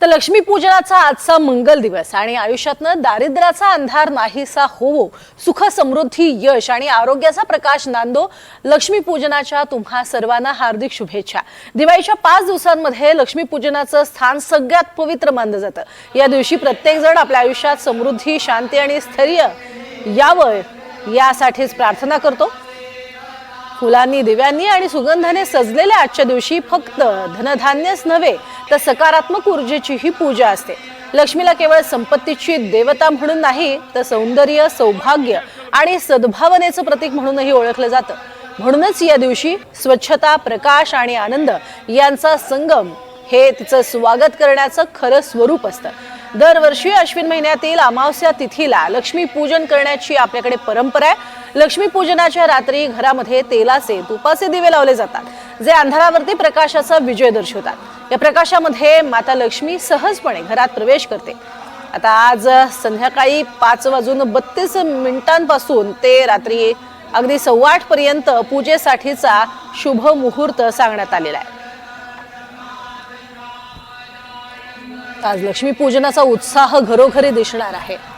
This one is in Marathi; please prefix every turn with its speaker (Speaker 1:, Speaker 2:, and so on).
Speaker 1: तर लक्ष्मीपूजनाचा आजचा मंगल दिवस आणि आयुष्यातनं दारिद्र्याचा अंधार नाहीसा होवो, सुख समृद्धी यश आणि आरोग्याचा प्रकाश नांदो. लक्ष्मीपूजनाच्या तुम्हा सर्वांना हार्दिक शुभेच्छा. दिवाळीच्या 5 दिवसांमध्ये लक्ष्मीपूजनाचं स्थान सगळ्यात पवित्र मानलं जातं. या दिवशी प्रत्येक जण आपल्या आयुष्यात समृद्धी, शांती आणि स्थैर्य यावं यासाठीच प्रार्थना करतो. फुलांनी, दिव्यांनी आणि सुगंधाने सजलेल्या आजच्या दिवशी फक्त धनधान्यच नव्हे तर सकारात्मक ऊर्जेचीही पूजा असते. लक्ष्मीला केवळ संपत्तीची देवता म्हणून नाही तर सौंदर्य, सौभाग्य आणि सद्भावनेचं प्रतीक म्हणूनही ओळखलं जातं. म्हणूनच या दिवशी स्वच्छता, प्रकाश आणि आनंद यांचा संगम हे तिचं स्वागत करण्याचं खरं स्वरूप असतं. दरवर्षी अश्विन महिन्यातील अमावस्या तिथीला लक्ष्मी पूजन करण्याची आपल्याकडे परंपरा आहे. लक्ष्मी पूजनाच्या रात्री घरामध्ये तेलाचे, तुपाचे दिवे लावले जातात, जे अंधारावरती प्रकाशाचा विजय दर्शवतात. या प्रकाशामध्ये माता लक्ष्मी सहजपणे घरात प्रवेश करते. आता आज संध्याकाळी 5:32 ते रात्री अगदी 8:15 पर्यंत पूजेसाठीचा शुभ मुहूर्त सांगण्यात आलेला आहे. आज लक्ष्मी पूजनाचा उत्साह घरोघरी दिसणार आहे.